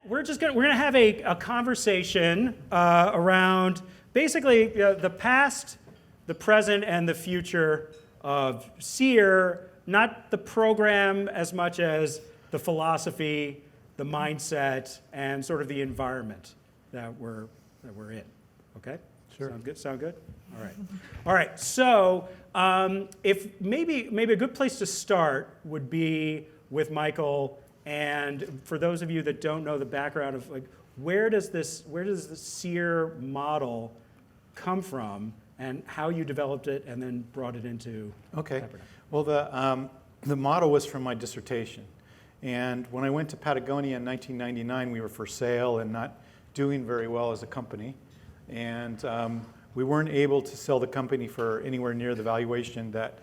we're gonna have a conversation around basically the past, the present, and the future of SEER, not the program as much as the philosophy, the mindset, and sort of the environment that we're in. Okay? Sure. Sound good? All right. All right. So, if maybe a good place to start would be with Michael. And for those of you that don't know the background of like, where does the SEER model come from, and how you developed it and then brought it into Pepperdine? Well, the model was from my dissertation. And when I went to Patagonia in 1999, we were for sale and not doing very well as a company. And we weren't able to sell the company for anywhere near the valuation that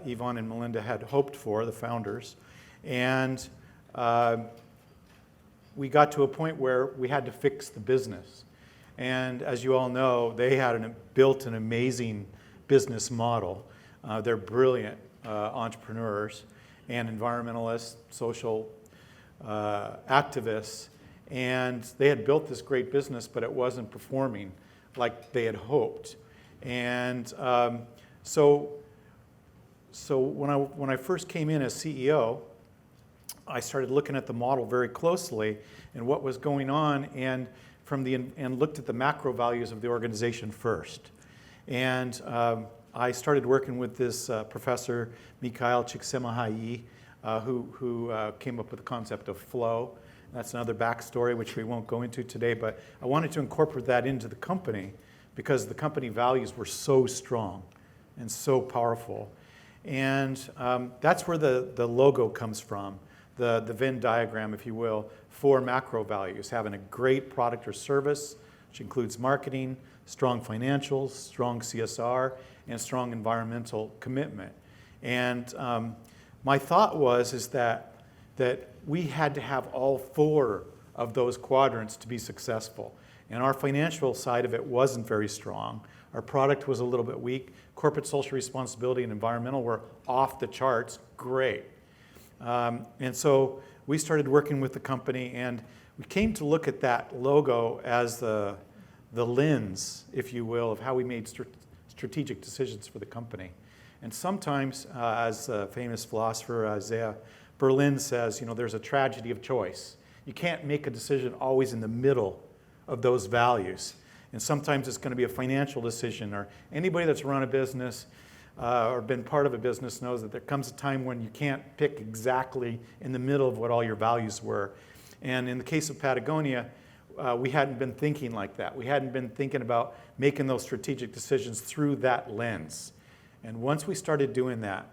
Yvonne and Melinda had hoped for, the founders. And we got to a point where we had to fix the business. And as you all know, they had built an amazing business model. They're brilliant entrepreneurs and environmentalists, social activists. And they had built this great business, but it wasn't performing like they had hoped. And so when I first came in as CEO, I started looking at the model very closely and what was going on, and looked at the macro values of the organization first. And I started working with this professor, Mikhail Csikszentmihalyi, who came up with the concept of flow. That's another backstory, which we won't go into today, but I wanted to incorporate that into the company because the company values were so strong and so powerful. And that's where the logo comes from, the Venn diagram, if you will, for macro values, having a great product or service, which includes marketing, strong financials, strong CSR, and strong environmental commitment. And my thought is that we had to have all four of those quadrants to be successful. And our financial side of it wasn't very strong. Our product was a little bit weak. Corporate social responsibility and environmental were off the charts, great. And so we started working with the company, and we came to look at that logo as the lens, if you will, of how we made strategic decisions for the company. And sometimes, as a famous philosopher, Isaiah Berlin says, there's a tragedy of choice. You can't make a decision always in the middle of those values. And sometimes it's going to be a financial decision, or anybody that's run a business or been part of a business knows that there comes a time when you can't pick exactly in the middle of what all your values were. And in the case of Patagonia, we hadn't been thinking like that. We hadn't been thinking about making those strategic decisions through that lens. And once we started doing that,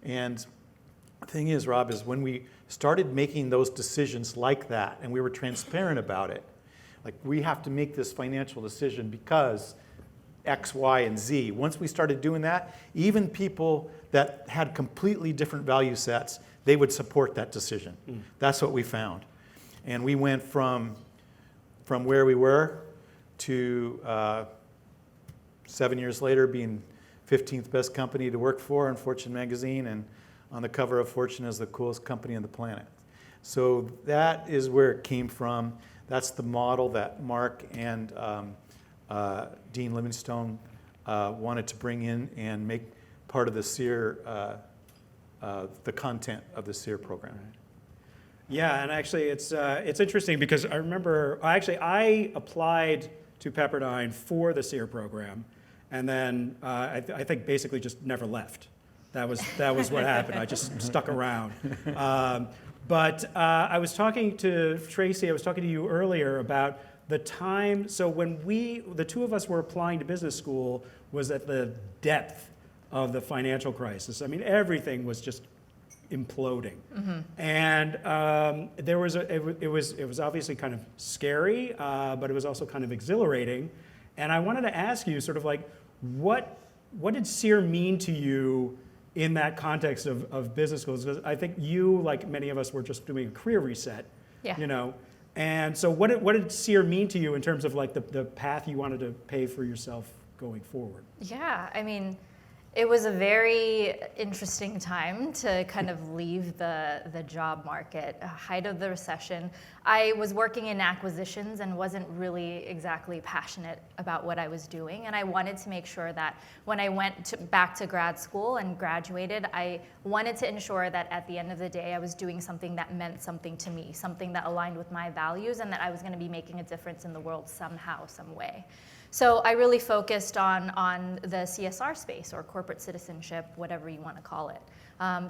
and the thing is, Rob, is when we started making those decisions like that, and we were transparent about it, like we have to make this financial decision because X, Y, and Z. Once we started doing that, even people that had completely different value sets, they would support that decision. That's what we found. And we went from where we were to 7 years later being 15th best company to work for in Fortune magazine, and on the cover of Fortune as the coolest company on the planet. So that is where it came from. That's the model that Mark and Dean Livingstone wanted to bring in and make part of the SEER, the content of the SEER program. Yeah, and actually it's interesting because I remember, I applied to Pepperdine for the SEER program, and then I think basically just never left. That was what happened. I just stuck around. But I was talking to Tracy, I was talking to you earlier about the time, so when the two of us were applying to business school was at the depth of the financial crisis. I mean, everything was just imploding. Mm-hmm. And it was obviously kind of scary, but it was also kind of exhilarating. And I wanted to ask you sort of like, what did SEER mean to you in that context of business schools? Because I think you, like many of us, were just doing a career reset, And so what did SEER mean to you in terms of like the path you wanted to pave for yourself going forward? Yeah, I mean, It was a very interesting time to kind of leave the job market, height of the recession. I was working in acquisitions and wasn't really exactly passionate about what I was doing. And I wanted to make sure that when I went back to grad school and graduated, I wanted to ensure that at the end of the day, I was doing something that meant something to me, something that aligned with my values, and that I was going to be making a difference in the world somehow, some way. So I really focused on the CSR space, or corporate citizenship, whatever you want to call it.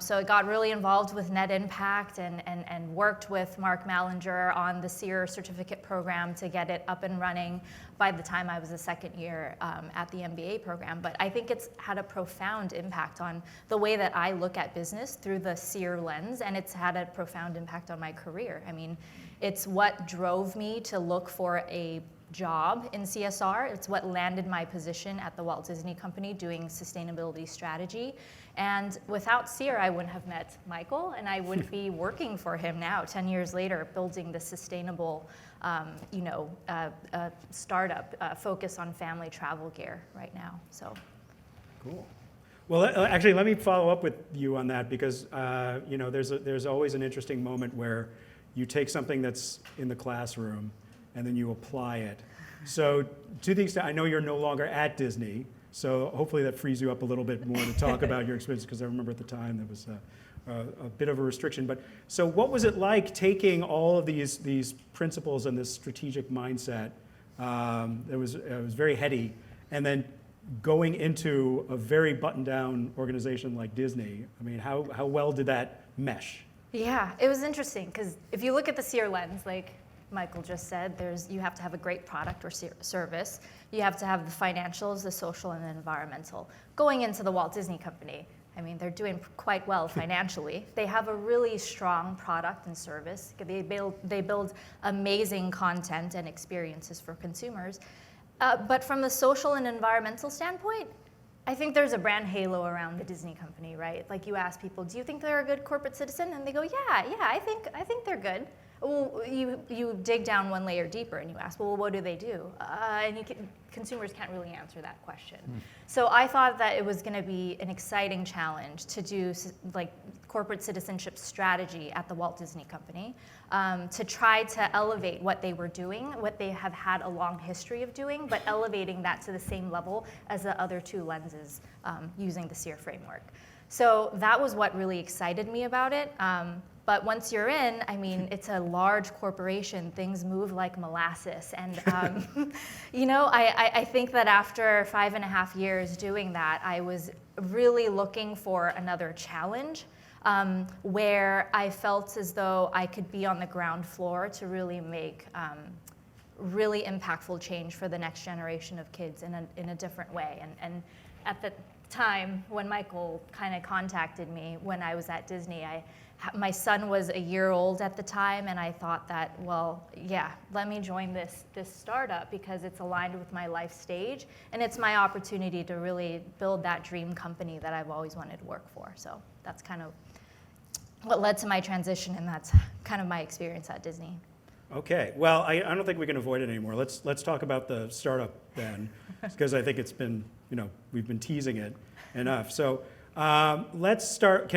So I got really involved with net impact and worked with Mark Mallinger on the SEER certificate program to get it up and running by the time I was a second year at the MBA program. But I think it's had a profound impact on the way that I look at business through the SEER lens, and it's had a profound impact on my career. I mean, it's what drove me to look for a job in CSR. It's what landed my position at the Walt Disney Company doing sustainability strategy. And without SEER, I wouldn't have met Michael, and I wouldn't be working for him now, 10 years later, building the sustainable startup focus on family travel gear right now. So, cool. Well, actually, let me follow up with you on that, because there's always an interesting moment where you take something that's in the classroom and then you apply it. So to the extent, I know you're no longer at Disney, so hopefully that frees you up a little bit more to talk about your experience, because I remember at the time there was a bit of a restriction. But so what was it like taking all of these principles and this strategic mindset, it was very heady, and then going into a very buttoned down organization like Disney? I mean, how well did that mesh? Yeah, it was interesting, because if you look at the SEER lens, like Michael just said, you have to have a great product or service. You have to have the financials, the social, and the environmental. Going into the Walt Disney Company, I mean, they're doing quite well financially. They have a really strong product and service. They build amazing content and experiences for consumers. But from the social and environmental standpoint, I think there's a brand halo around the Disney Company, right? Like, you ask people, do you think they're a good corporate citizen? And they go, yeah, I think they're good. Well, you dig down one layer deeper and you ask, well, what do they do? And consumers can't really answer that question. So I thought that it was going to be an exciting challenge to do like corporate citizenship strategy at the Walt Disney Company, to try to elevate what they were doing, what they have had a long history of doing, but elevating that to the same level as the other two lenses using the SEER framework. So that was what really excited me about it. But once you're in, I mean, it's a large corporation. Things move like molasses. And, I think that after 5.5 years doing that, I was really looking for another challenge where I felt as though I could be on the ground floor to really make really impactful change for the next generation of kids in a different way. And at the time when Michael kind of contacted me when I was at Disney, my son was a year old at the time, and I thought that, well, yeah, let me join this startup because it's aligned with my life stage, and it's my opportunity to really build that dream company that I've always wanted to work for. So that's kind of what led to my transition, and that's kind of my experience at Disney. Okay, well, I don't think we can avoid it anymore. Let's talk about the startup then, because I think it's been, we've been teasing it enough. So let's start.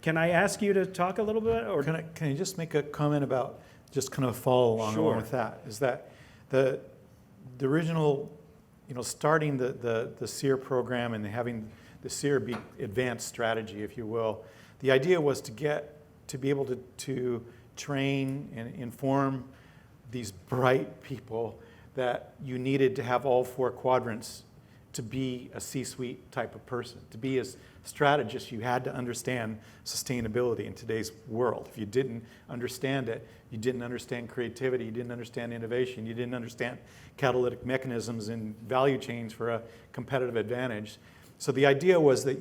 Can I ask you to talk a little bit, or can I just make a comment about just kind of follow along with that? Is that the original, starting the SEER program and having the SEER be advanced strategy, if you will. The idea was to be able to train and inform these bright people that you needed to have all 4 quadrants to be a C-suite type of person. To be a strategist, you had to understand sustainability in today's world. If you didn't understand it, you didn't understand creativity, you didn't understand innovation, you didn't understand catalytic mechanisms and value chains for a competitive advantage. So the idea was that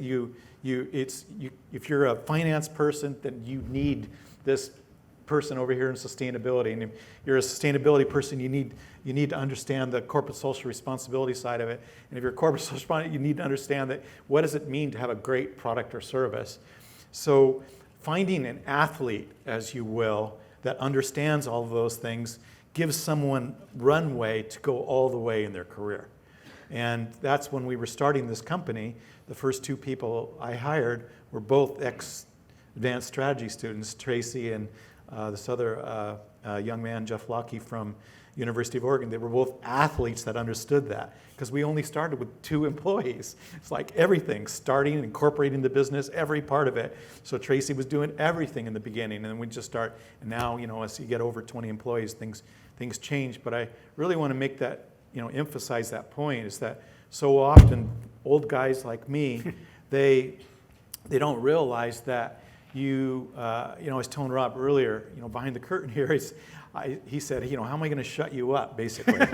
if you're a finance person, then you need this person over here in sustainability, and if you're a sustainability person, you need to understand the corporate social responsibility side of it. And if you're a corporate social responsibility, you need to understand that what does it mean to have a great product or service. So finding an athlete, as you will, that understands all of those things gives someone runway to go all the way in their career. And that's when we were starting this company. The first 2 people I hired were both ex-advanced strategy students, Tracy and this other young man, Jeff Lockie from University of Oregon. They were both athletes that understood that, because we only started with 2 employees. It's like everything, starting, incorporating the business, every part of it. So Tracy was doing everything in the beginning, and then we just start, and now, as you get over 20 employees, things change. But I really want to make that, emphasize that point, is that so often old guys like me, they don't realize that I was telling Rob earlier, behind the curtain here, he said, how am I going to shut you up, basically?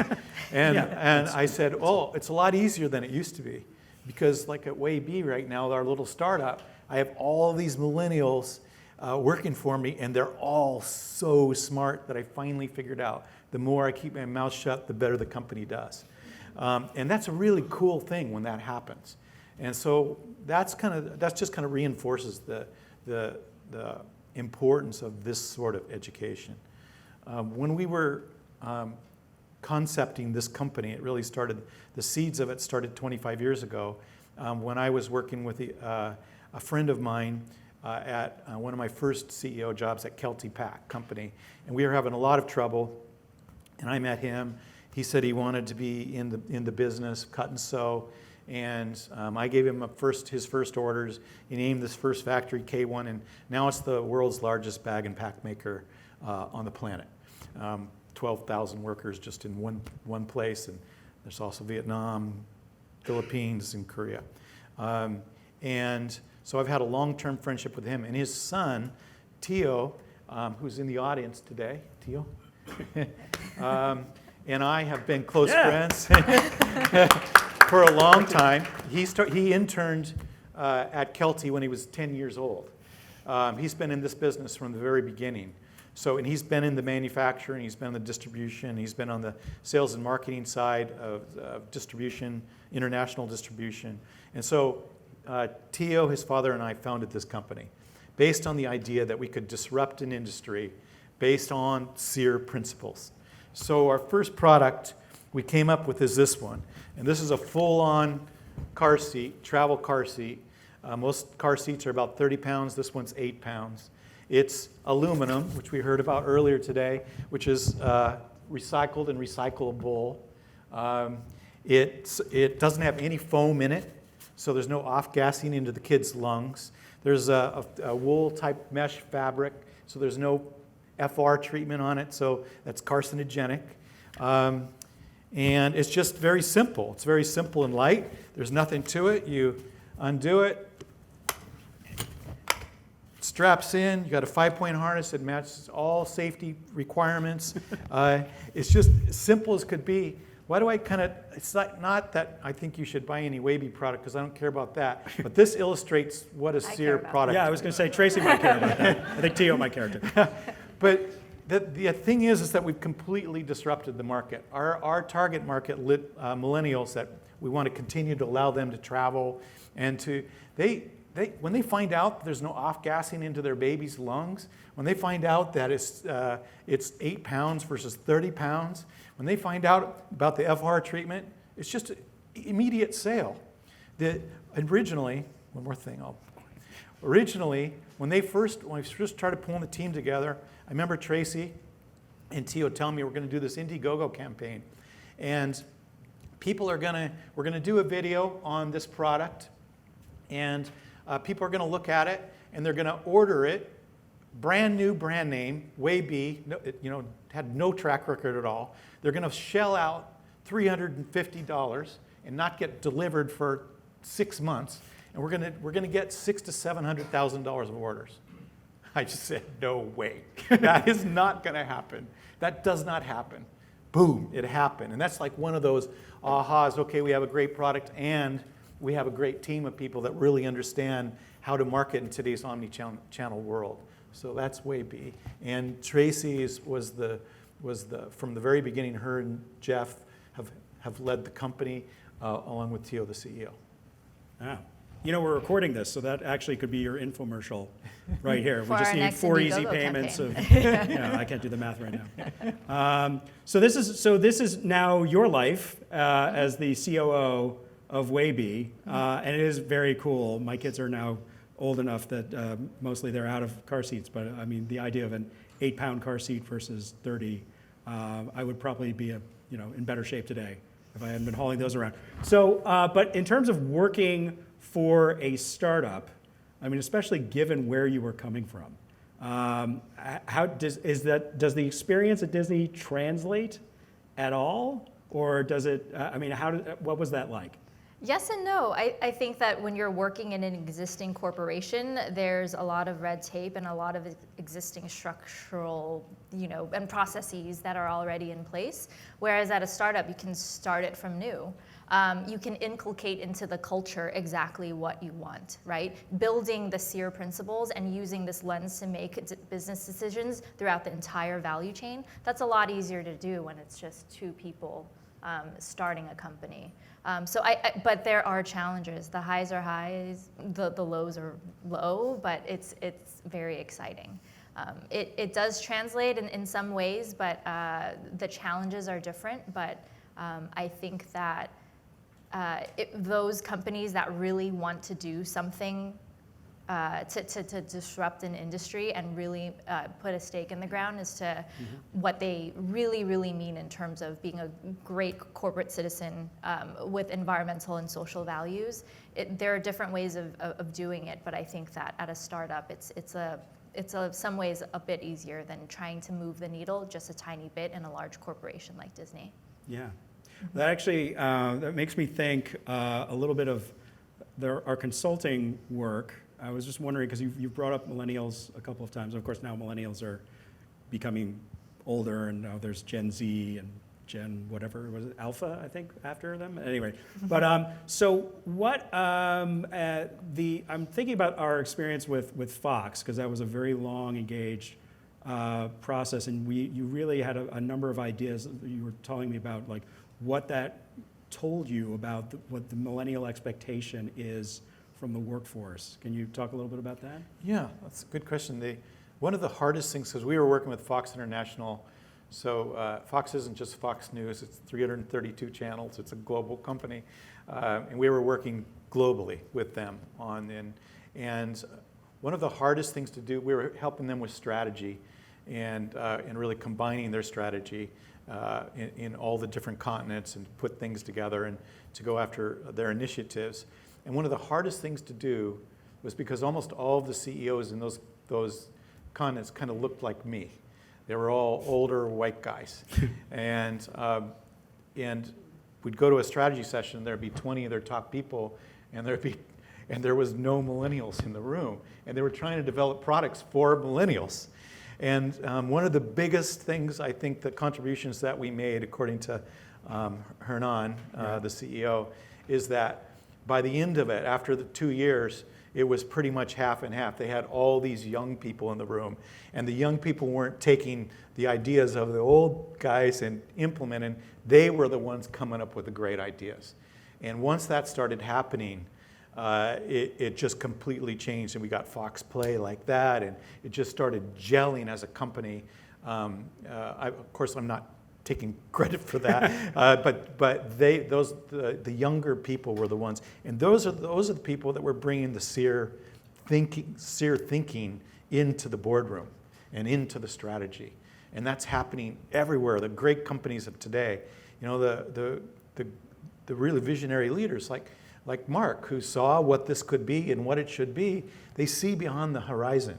And I said, it's a lot easier than it used to be. Because like at WAYB right now, our little startup, I have all these millennials working for me, and they're all so smart that I finally figured out the more I keep my mouth shut, the better the company does. And that's a really cool thing when that happens. And so that just kind of reinforces the importance of this sort of education. When we were concepting this company, it really started, the seeds of it started 25 years ago when I was working with a friend of mine at one of my first CEO jobs at Kelty Pack Company. And we were having a lot of trouble, and I met him. He said he wanted to be in the business, cut and sew. And I gave him his first orders. He named this first factory K1, and now it's the world's largest bag and pack maker on the planet. 12,000 workers just in one place, and there's also Vietnam, Philippines, and Korea. And so I've had a long-term friendship with him. And his son, Tio, who's in the audience today, Tio, and I have been close friends for a long time. He interned at Kelty when he was 10 years old. He's been in this business from the very beginning. So, and he's been in the manufacturing, he's been in the distribution, he's been on the sales and marketing side of distribution, international distribution. And so Tio, his father, and I founded this company based on the idea that we could disrupt an industry based on SEER principles. So our first product we came up with is this one. And this is a full-on car seat, travel car seat. Most car seats are about 30 pounds. This one's 8 pounds. It's aluminum, which we heard about earlier today, which is recycled and recyclable. It doesn't have any foam in it, so there's no off-gassing into the kids' lungs. There's a wool-type mesh fabric, so there's no FR treatment on it, so that's carcinogenic. And it's just very simple. It's very simple and light. There's nothing to it. You undo it. It straps in. You got a 5-point harness that matches all safety requirements. It's just as simple as could be. Why do I it's not that I think you should buy any WAYB product, because I don't care about that. But this illustrates what a SEER product is. Yeah, I was going to say Tracy might care about that. I think Tio might care too. But the thing is that we've completely disrupted the market. Our target market, millennials, that we want to continue to allow them to travel, and when they find out there's no off-gassing into their baby's lungs, when they find out that it's 8 pounds versus 30 pounds, when they find out about the FR treatment, it's just an immediate sale. Originally, one more thing. Originally, when we first started pulling the team together, I remember Tracy and Tio telling me we're going to do this Indiegogo campaign, and we're going to do a video on this product, and people are going to look at it, and they're going to order it, brand new brand name, WAYB, had no track record at all. They're going to shell out $350 and not get delivered for 6 months, and we're going to get $600,000 to $700,000 of orders. I just said, no way. That is not going to happen. That does not happen. Boom, it happened. And that's like one of those ahas. Okay, we have a great product, and we have a great team of people that really understand how to market in today's omni-channel world. So that's WAYB. And Tracy was from the very beginning, her and Jeff have led the company along with Tio, the CEO. Yeah. we're recording this, so that actually could be your infomercial right here. For We just our need next 4 easy Indiegogo payments campaign. I can't do the math right now. So this is now your life as the COO of WAYB, and it is very cool. My kids are now old enough that mostly they're out of car seats, but I mean, the idea of an 8-pound car seat versus 30, I would probably be in better shape today if I hadn't been hauling those around. So, but in terms of working for a startup, I mean, especially given where you were coming from, does the experience at Disney translate at all, or does it? What was that like? Yes and no. I think that when you're working in an existing corporation, there's a lot of red tape and a lot of existing structural, and processes that are already in place. Whereas at a startup, you can start it from new. You can inculcate into the culture exactly what you want, right? Building the SEER principles and using this lens to make business decisions throughout the entire value chain. That's a lot easier to do when it's just 2 people starting a company. But there are challenges. The highs are highs, the lows are low, but it's very exciting. It does translate in some ways, but the challenges are different. But I think that those companies that really want to do something to disrupt an industry and really put a stake in the ground as to what they really, really mean in terms of being a great corporate citizen with environmental and social values. There are different ways of doing it, but I think that at a startup, it's some ways a bit easier than trying to move the needle just a tiny bit in a large corporation like Disney. Yeah, that actually that makes me think a little bit of our consulting work. I was just wondering, because you've brought up millennials a couple of times. Of course, now millennials are becoming older, and now there's Gen Z and Gen whatever, was it Alpha, I think, after them? Anyway, but so what, I'm thinking about our experience with Fox, because that was a very long, engaged process, and you really had a number of ideas that you were telling me about, like what that told you about what the millennial expectation is from the workforce. Can you talk a little bit about that? Yeah, that's a good question. One of the hardest things, because we were working with Fox International, so Fox isn't just Fox News, it's 332 channels, it's a global company, and we were working globally with them and one of the hardest things to do, we were helping them with strategy and really combining their strategy in all the different continents and put things together and to go after their initiatives. And one of the hardest things to do was because almost all of the CEOs in those continents kind of looked like me. They were all older white guys. and we'd go to a strategy session, there'd be 20 of their top people, and there was no millennials in the room. And they were trying to develop products for millennials. And one of the biggest things, I think, the contributions that we made, according to Hernan, the CEO, is that by the end of it, after the 2 years, it was pretty much half and half. They had all these young people in the room, and the young people weren't taking the ideas of the old guys and implementing. They were the ones coming up with the great ideas. And once that started happening, it just completely changed, and we got Fox Play like that, and it just started gelling as a company. Of course, I'm not taking credit for that, but the younger people were the ones, and those are the people that were bringing the SEER thinking into the boardroom and into the strategy, and that's happening everywhere. The great companies of today, the really visionary leaders like Mark, who saw what this could be and what it should be, they see beyond the horizon.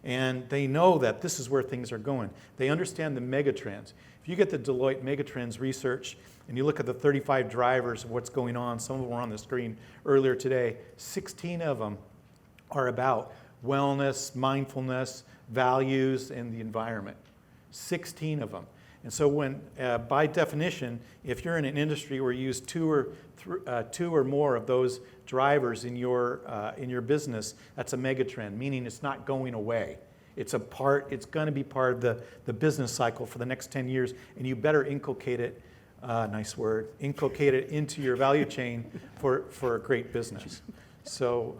And they know that this is where things are going. They understand the megatrends. If you get the Deloitte megatrends research and you look at the 35 drivers of what's going on, some of them were on the screen earlier today, 16 of them are about wellness, mindfulness, values, and the environment. 16 of them. And so when, by definition, if you're in an industry where you use two or more of those drivers in your business, that's a megatrend, meaning it's not going away. It's going to be part of the business cycle for the next 10 years, and you better inculcate it, nice word, inculcate it into your value chain for a great business. So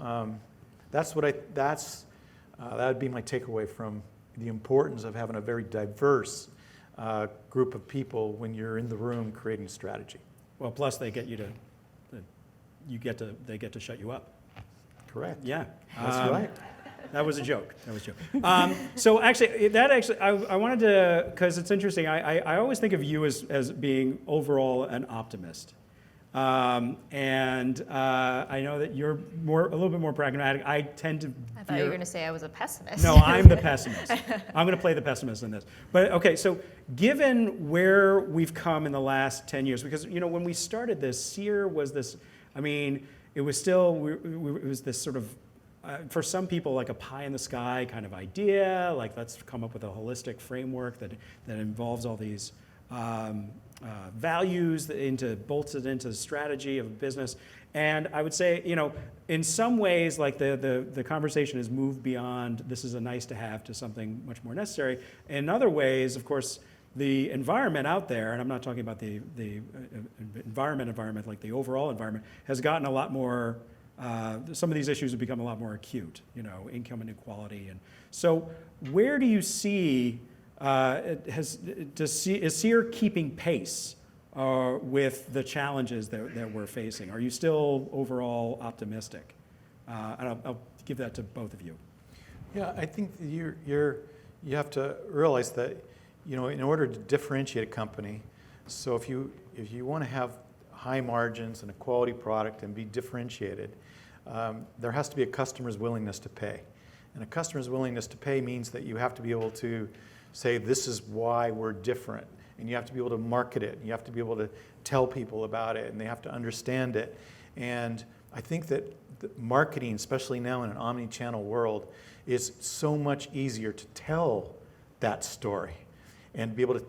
that would be my takeaway from the importance of having a very diverse group of people when you're in the room creating strategy. Well, plus they get you to, they get to shut you up. Correct. Yeah. That's right. That was a joke. So actually, I wanted to, because it's interesting, I always think of you as being overall an optimist. And I know that you're a little bit more pragmatic. I tend to. I thought you were going to say I was a pessimist. No, I'm the pessimist. I'm going to play the pessimist in this. But okay, so given where we've come in the last 10 years, because when we started this, SEER was this. I mean, it was still it was this sort of. For some people, like a pie in the sky kind of idea, like let's come up with a holistic framework that involves all these values bolted into the strategy of a business. And I would say, in some ways, like the conversation has moved beyond this is a nice to have to something much more necessary. In other ways, of course, the environment out there, and I'm not talking about the environment, like the overall environment, has gotten a lot more. Some of these issues have become a lot more acute, income inequality. And so where do you see, is SEER keeping pace with the challenges that we're facing? Are you still overall optimistic? And I'll give that to both of you. Yeah, I think you have to realize that, in order to differentiate a company, so if you want to have high margins and a quality product and be differentiated, there has to be a customer's willingness to pay. And a customer's willingness to pay means that you have to be able to say, this is why we're different. And you have to be able to market it. You have to be able to tell people about it, and they have to understand it. And I think that marketing, especially now in an omni-channel world, is so much easier to tell that story and be able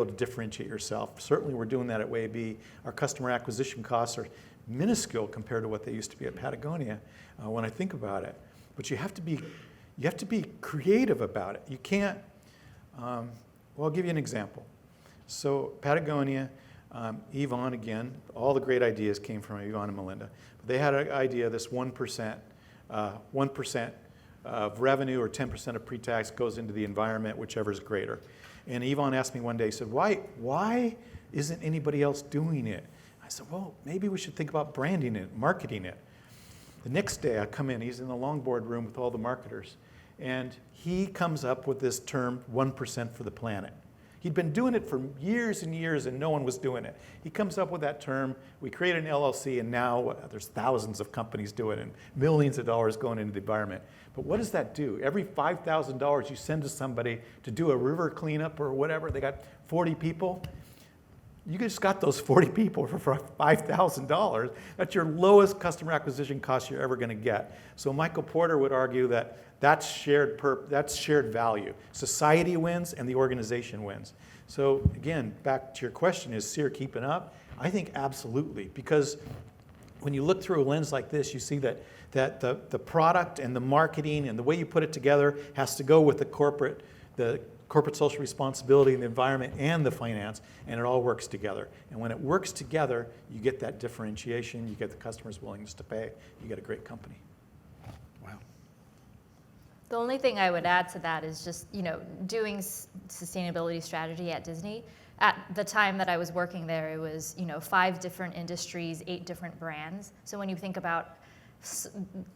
to differentiate yourself. Certainly we're doing that at WAYB. Our customer acquisition costs are minuscule compared to what they used to be at Patagonia when I think about it. But you have to be creative about it. You can't, well, I'll give you an example. So Patagonia, Yvonne again, all the great ideas came from Yvonne and Melinda. But they had an idea, this 1% of revenue or 10% of pre-tax goes into the environment, whichever is greater. And Yvonne asked me one day, he said, why isn't anybody else doing it? I said, well, maybe we should think about branding it, marketing it. The next day I come in, he's in the longboard room with all the marketers, and he comes up with this term, 1% for the planet. He'd been doing it for years and years, and no one was doing it. He comes up with that term. We created an LLC, and now there's thousands of companies doing it, and millions of dollars going into the environment. But what does that do? Every $5,000 you send to somebody to do a river cleanup or whatever, they got 40 people. You just got those 40 people for $5,000. That's your lowest customer acquisition cost you're ever going to get. So Michael Porter would argue that that's shared value. Society wins and the organization wins. So again, back to your question, is SEER keeping up? I think absolutely, because when you look through a lens like this, you see that the product and the marketing and the way you put it together has to go with the corporate social responsibility and the environment and the finance, and it all works together. And when it works together, you get that differentiation, you get the customer's willingness to pay, you get a great company. Wow. The only thing I would add to that is just, doing sustainability strategy at Disney. At the time that I was working there, it was, 5 different industries, 8 different brands. So when you think about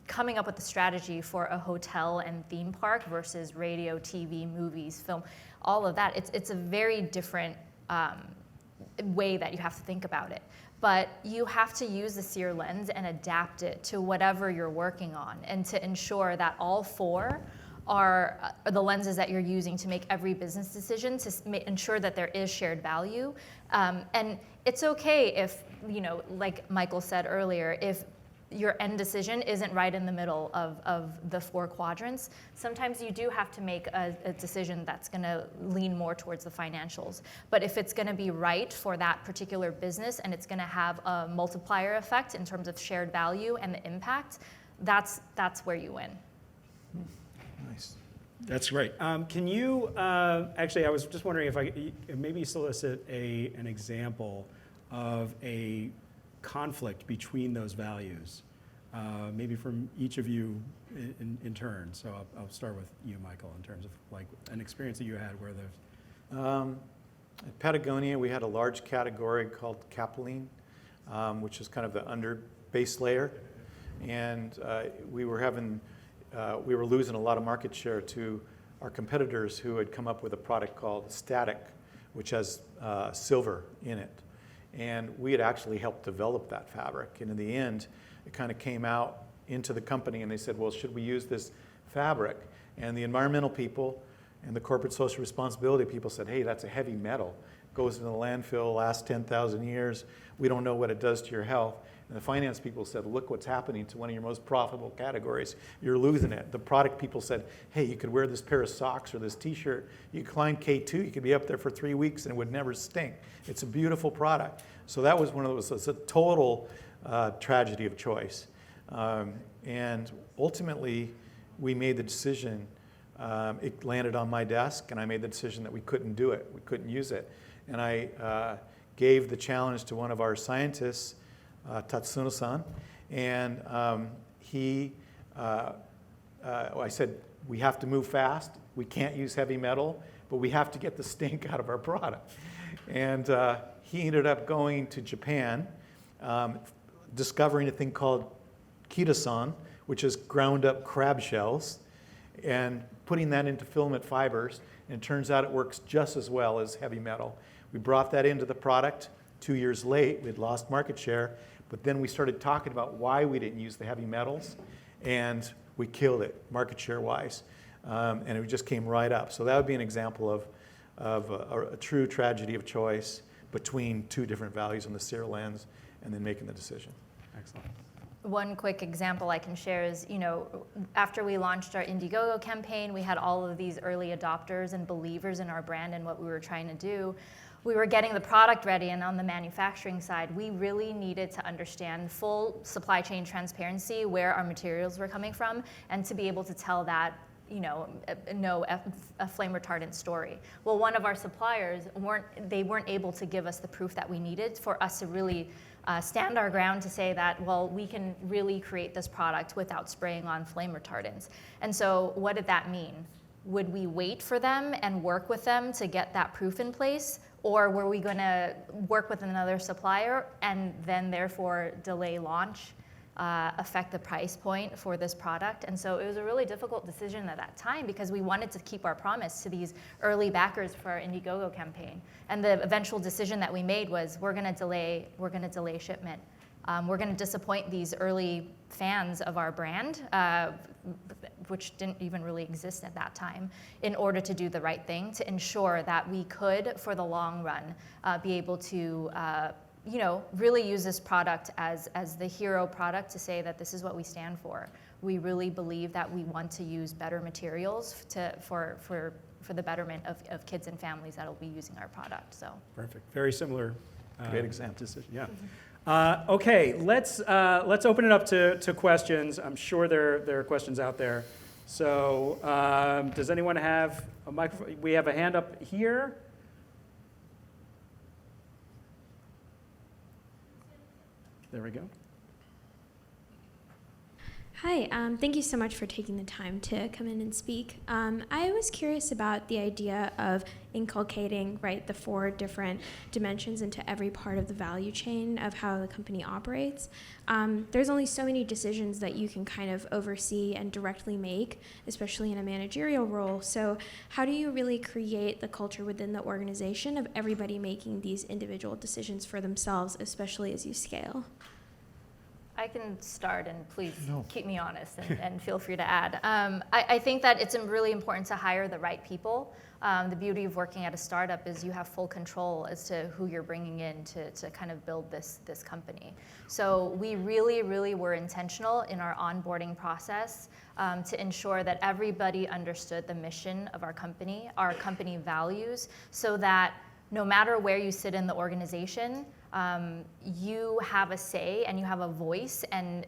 coming up with a strategy for a hotel and theme park versus radio, TV, movies, film, all of that, it's a very different way that you have to think about it. But you have to use the SEER lens and adapt it to whatever you're working on, and to ensure that all 4 are the lenses that you're using to make every business decision to ensure that there is shared value. And it's okay if, like Michael said earlier, if your end decision isn't right in the middle of the 4 quadrants. Sometimes you do have to make a decision that's going to lean more towards the financials. But if it's going to be right for that particular business and it's going to have a multiplier effect in terms of shared value and the impact, that's where you win. Nice. That's great. Can you, actually, I was just wondering if I maybe solicit an example of a conflict between those values maybe from each of you in turn. So I'll start with you, Michael, in terms of like an experience that you had where there's. At Patagonia, we had a large category called capilene, which is kind of the under base layer, and we were losing a lot of market share to our competitors who had come up with a product called Static, which has silver in it. And we had actually helped develop that fabric. And in the end, it kind of came out into the company and they said, well, should we use this fabric? And the environmental people and the corporate social responsibility people said, hey, that's a heavy metal. It goes into the landfill, lasts 10,000 years. We don't know what it does to your health. And the finance people said, look what's happening to one of your most profitable categories. You're losing it. The product people said, hey, you could wear this pair of socks or this t-shirt. You could climb K2. You could be up there for 3 weeks and it would never stink. It's a beautiful product. So that was one of those, it's a total tragedy of choice. And ultimately, we made the decision, it landed on my desk, and I made the decision that we couldn't do it. We couldn't use it. And I gave the challenge to one of our scientists, Tatsuno-san, and I said, we have to move fast. We can't use heavy metal, but we have to get the stink out of our product. And he ended up going to Japan, discovering a thing called kitasan, which is ground up crab shells, and putting that into filament fibers. And it turns out it works just as well as heavy metal. We brought that into the product 2 years late. We'd lost market share. But then we started talking about why we didn't use the heavy metals, and we killed it market share-wise. And it just came right up. So that would be an example of a true tragedy of choice between two different values on the SEER lens and then making the decision. Excellent. One quick example I can share is, after we launched our Indiegogo campaign, we had all of these early adopters and believers in our brand and what we were trying to do. We were getting the product ready, and on the manufacturing side, we really needed to understand full supply chain transparency, where our materials were coming from, and to be able to tell that, know a flame retardant story. Well, one of our suppliers weren't able to give us the proof that we needed for us to really stand our ground to say that, well, we can really create this product without spraying on flame retardants. And so what did that mean? Would we wait for them and work with them to get that proof in place? Or were we going to work with another supplier and then therefore delay launch, affect the price point for this product? And so it was a really difficult decision at that time because we wanted to keep our promise to these early backers for our Indiegogo campaign. And the eventual decision that we made was we're going to delay shipment. We're going to disappoint these early fans of our brand, which didn't even really exist at that time, in order to do the right thing, to ensure that we could, for the long run, be able to really use this product as the hero product to say that this is what we stand for. We really believe that we want to use better materials for the betterment of kids and families that will be using our product. So Perfect. Very similar. Great example. Decision. Yeah. Okay, let's open it up to questions. I'm sure there are questions out there. So does anyone have a microphone? We have a hand up here. There we go. Hi, thank you so much for taking the time to come in and speak. I was curious about the idea of inculcating, the 4 different dimensions into every part of the value chain of how the company operates. There's only so many decisions that you can kind of oversee and directly make, especially in a managerial role. So how do you really create the culture within the organization of everybody making these individual decisions for themselves, especially as you scale? I can start, and please keep me honest and feel free to add. I think that it's really important to hire the right people. The beauty of working at a startup is you have full control as to who you're bringing in to kind of build this company. So we really, really were intentional in our onboarding process to ensure that everybody understood the mission of our company values, so that no matter where you sit in the organization, you have a say and you have a voice, and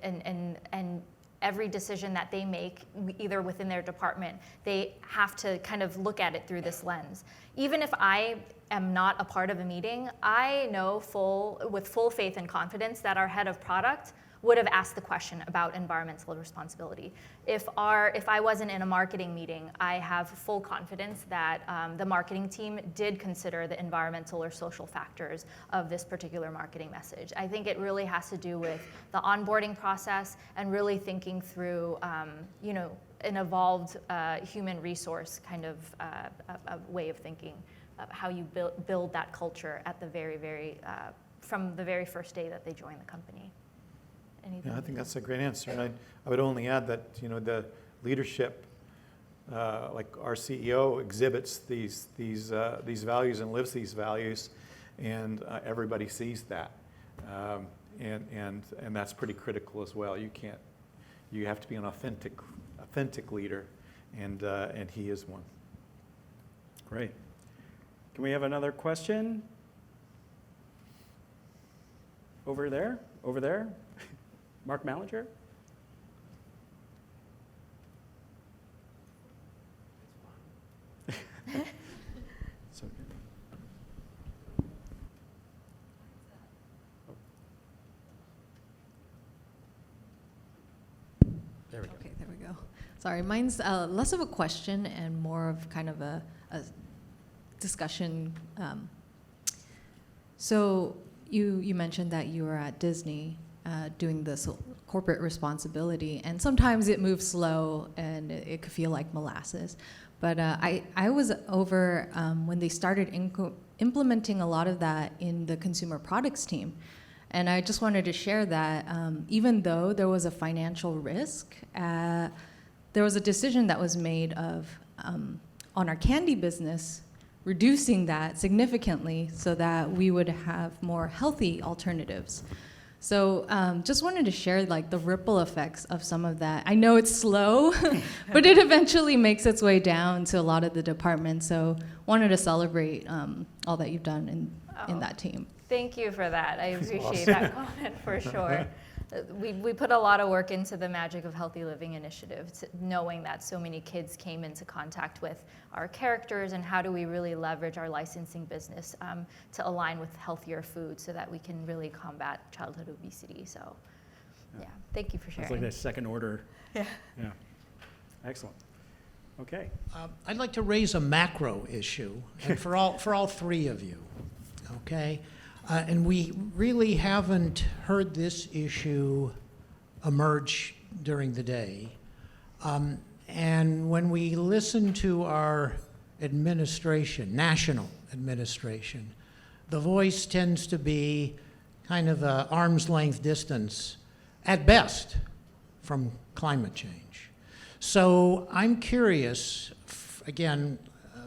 every decision that they make, either within their department, they have to kind of look at it through this lens. Even if I am not a part of a meeting, I know with full faith and confidence that our head of product would have asked the question about environmental responsibility. If I wasn't in a marketing meeting, I have full confidence that the marketing team did consider the environmental or social factors of this particular marketing message. I think it really has to do with the onboarding process and really thinking through, an evolved human resource kind of a way of thinking of how you build that culture at the from the very first day that they join the company. Anything? Yeah, I think that's a great answer. And I would only add that, the leadership, like our CEO exhibits these values and lives these values, and everybody sees that. And that's pretty critical as well. You have to be an authentic leader, and he is one. Great. Can we have another question? Over there? Mark Mallinger? So good. There we go. Okay, there we go. Sorry, mine's less of a question and more of kind of a discussion. So you mentioned that you were at Disney doing this corporate responsibility, and sometimes it moves slow and it could feel like molasses. But I was over when they started implementing a lot of that in the consumer products team. And I just wanted to share that even though there was a financial risk, there was a decision that was made of, on our candy business, reducing that significantly so that we would have more healthy alternatives. So just wanted to share like the ripple effects of some of that. I know it's slow, but it eventually makes its way down to a lot of the departments. So wanted to celebrate all that you've done in that team. Thank you for that. I appreciate that comment for sure. We put a lot of work into the Magic of Healthy Living initiative, knowing that so many kids came into contact with our characters, and how do we really leverage our licensing business to align with healthier food so that we can really combat childhood obesity. So yeah, thank you for sharing. It's like that second order. Yeah. Yeah. Excellent. Okay. I'd like to raise a macro issue, and for all three of you, okay? And we really haven't heard this issue emerge during the day. And when we listen to our administration, national administration, the voice tends to be kind of an arm's length distance, at best, from climate change. So I'm curious, again,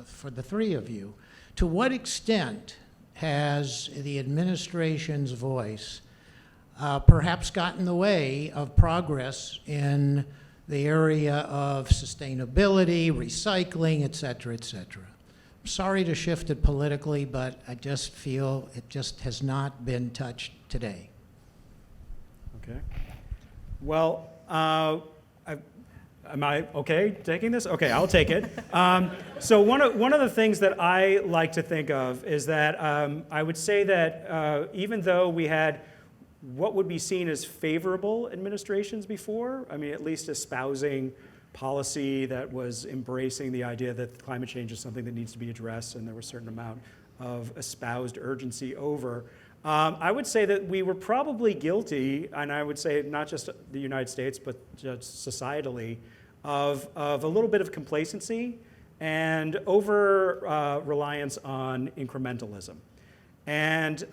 for the three of you, to what extent has the administration's voice perhaps got in the way of progress in the area of sustainability, recycling, et cetera, et cetera? I'm sorry to shift it politically, but I just feel it just has not been touched today. Okay. Well, am I okay taking this? Okay, I'll take it. So one of the things that I like to think of is that I would say that even though we had what would be seen as favorable administrations before, I mean, at least espousing policy that was embracing the idea that climate change is something that needs to be addressed, and there was a certain amount of espoused urgency over. I would say that we were probably guilty, and I would say not just the United States, but just societally, of a little bit of complacency and over reliance on incrementalism. And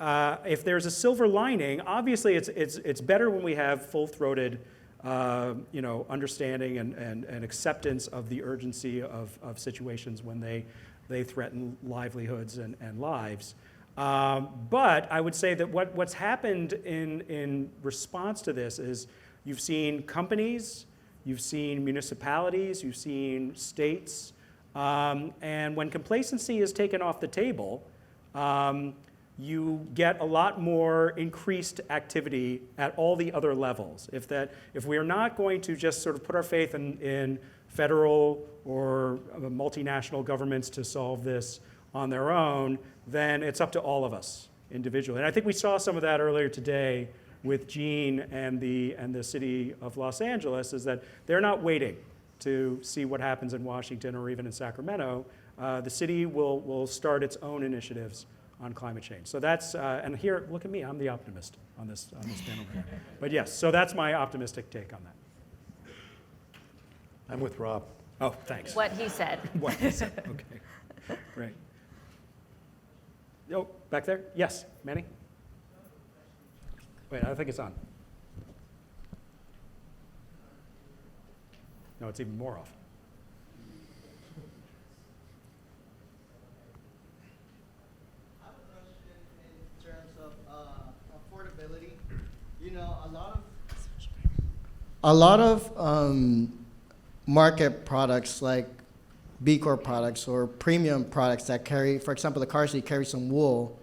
if there's a silver lining, obviously it's better when we have full-throated understanding and acceptance of the urgency of situations when they threaten livelihoods and lives. But I would say that what's happened in response to this is you've seen companies, you've seen municipalities, you've seen states, and when complacency is taken off the table, you get a lot more increased activity at all the other levels. If we are not going to just sort of put our faith in federal or multinational governments to solve this on their own, then it's up to all of us individually. And I think we saw some of that earlier today with Gene and the city of Los Angeles is that they're not waiting to see what happens in Washington or even in Sacramento. The city will start its own initiatives on climate change. So that's, and here, look at me, I'm the optimist on this panel here. But yes, so that's my optimistic take on that. I'm with Rob. Oh, thanks. What he said. What he said, okay, great. Oh, back there? Yes, Manny? Wait, I think it's on. No, it's even more off. I have a question in terms of affordability. You know, a lot of market products like B Corp products or premium products that carry, for example, the car seat carries some wool,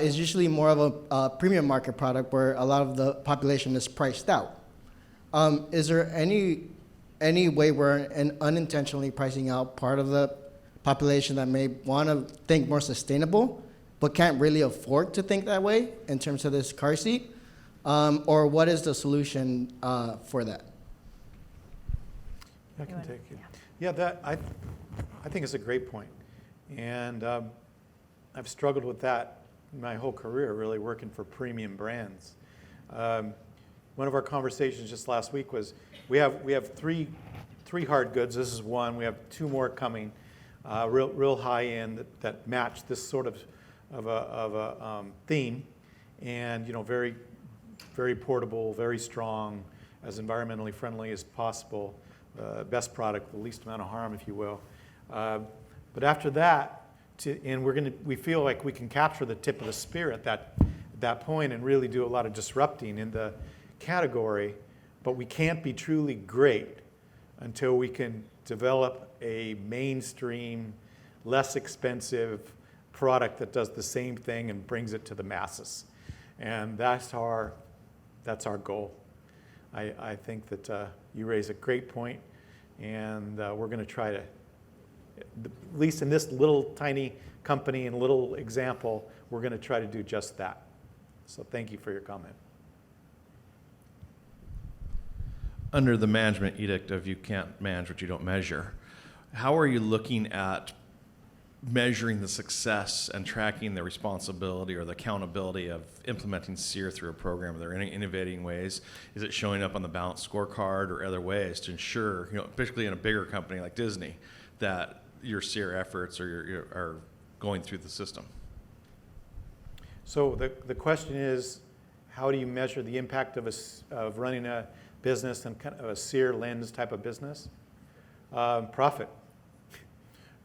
is usually more of a premium market product where a lot of the population is priced out. Is there any way we're unintentionally pricing out part of the population that may want to think more sustainable, but can't really afford to think that way in terms of this car seat? Or what is the solution for that? I can take it. Yeah, I think it's a great point. And I've struggled with that my whole career, really working for premium brands. One of our conversations just last week was we have three hard goods. This is one. We have two more coming, real high end that match this sort of a theme, and very very portable, very strong, as environmentally friendly as possible. Best product, the least amount of harm, if you will. But after that, we feel like we can capture the tip of the spear at that point and really do a lot of disrupting in the category. But we can't be truly great until we can develop a mainstream, less expensive product that does the same thing and brings it to the masses. And that's our goal. I think that you raise a great point, and we're going to try to, at least in this little tiny company and little example, we're going to try to do just that. So thank you for your comment. Under the management edict of you can't manage what you don't measure, how are you looking at measuring the success and tracking the responsibility or the accountability of implementing SEER through a program? Are there any innovating ways? Is it showing up on the balance scorecard or other ways to ensure, particularly in a bigger company like Disney, that your SEER efforts are going through the system? So the question is, how do you measure the impact of running a business and kind of a SEER lens type of business? Profit.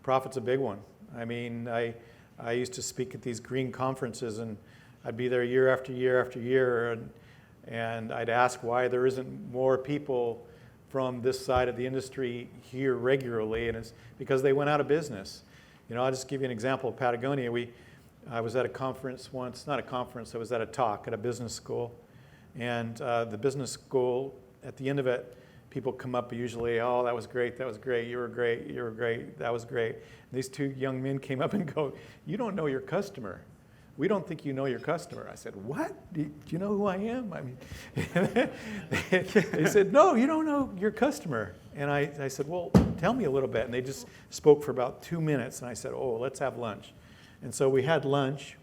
Profit's a big one. I mean, I used to speak at these green conferences, and I'd be there year after year after year, and I'd ask why there isn't more people from this side of the industry here regularly, and it's because they went out of business. I'll just give you an example of Patagonia. I was at a conference once, not a conference, I was at a talk at a business school, and the business school, at the end of it, people come up usually, oh, that was great, you were great, that was great. And these two young men came up and go, you don't know your customer. We don't think you know your customer. I said, what? Do you know who I am? I mean, they said, no, you don't know your customer. And I said, well, tell me a little bit. And they just spoke for about 2 minutes. And I said, oh, let's have lunch. And so we had lunch.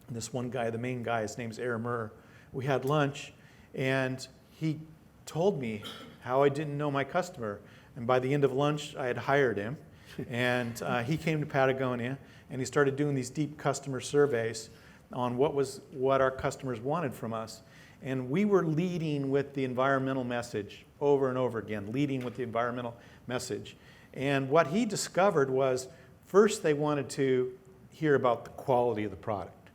And this one guy, the main guy, his name's Mur. We had lunch, and he told me how I didn't know my customer. And by the end of lunch, I had hired him. And he came to Patagonia, and he started doing these deep customer surveys on what our customers wanted from us. And we were leading with the environmental message over and over again, leading with the environmental message. And what he discovered was, first, they wanted to hear about the quality of the product.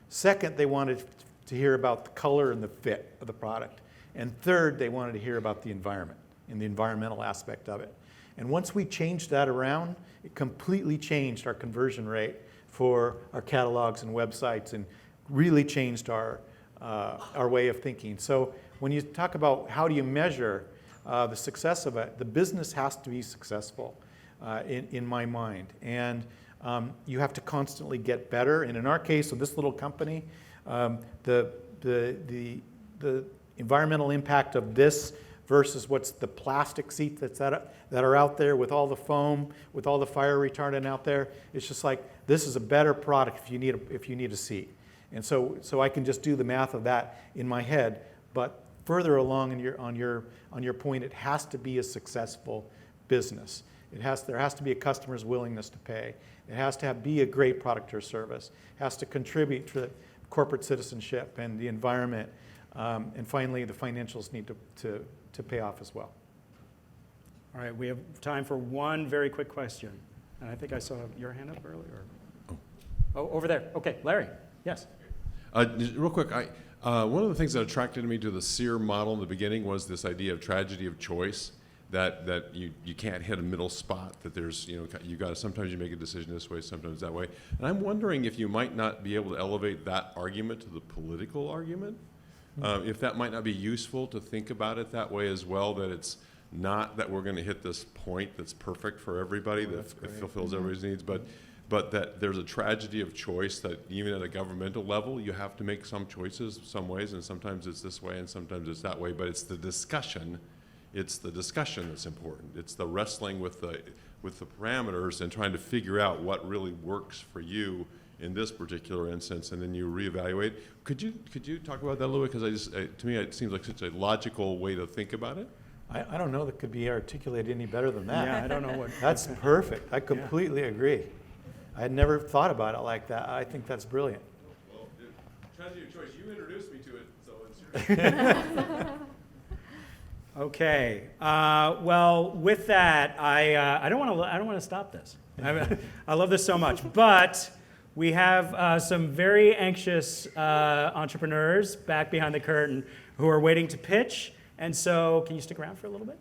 Second, they wanted to hear about the color and the fit of the product. And third, they wanted to hear about the environment and the environmental aspect of it. And once we changed that around, it completely changed our conversion rate for our catalogs and websites, and really changed our way of thinking. So when you talk about how do you measure the success of it, the business has to be successful in my mind. And you have to constantly get better. And in our case, with this little company, the the environmental impact of this versus what's the plastic seat that are out there with all the foam, with all the fire retardant out there. It's just like, this is a better product if you need a seat. And so I can just do the math of that in my head. But further along on your point, it has to be a successful business. There has to be a customer's willingness to pay. It has to be a great product or service. It has to contribute to corporate citizenship and the environment. And finally, the financials need to pay off as well. All right, we have time for one very quick question. And I think I saw your hand up earlier. Oh, over there. Okay, Larry. Yes. Just real quick, one of the things that attracted me to the SEER model in the beginning was this idea of tragedy of choice, that you can't hit a middle spot, that there's, you got to, sometimes you make a decision this way, sometimes that way. And I'm wondering if you might not be able to elevate that argument to the political argument, if that might not be useful to think about it that way as well, that it's not that we're going to hit this point that's perfect for everybody, that it fulfills everybody's needs, but that there's a tragedy of choice, that even at a governmental level, you have to make some choices some ways, and sometimes it's this way and sometimes it's that way, but it's the discussion that's important. It's the wrestling with the parameters and trying to figure out what really works for you in this particular instance, and then you reevaluate. Could you talk about that a little bit? Because to me, it seems like such a logical way to think about it. I don't know that could be articulated any better than that. Yeah, I don't know what. That's perfect. I completely agree. I had never thought about it like that. I think that's brilliant. Well, tragedy of choice, you introduced me to it, so it's your Okay. Well, with that, I don't want to stop this. I love this so much, but we have some very anxious entrepreneurs back behind the curtain who are waiting to pitch. And so, can you stick around for a little bit?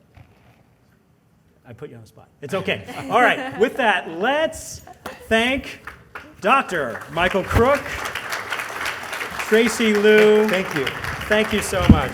I put you on the spot. It's okay. All right. With that, let's thank Dr. Michael Crooke, Tracy Liu. Thank you. Thank you so much.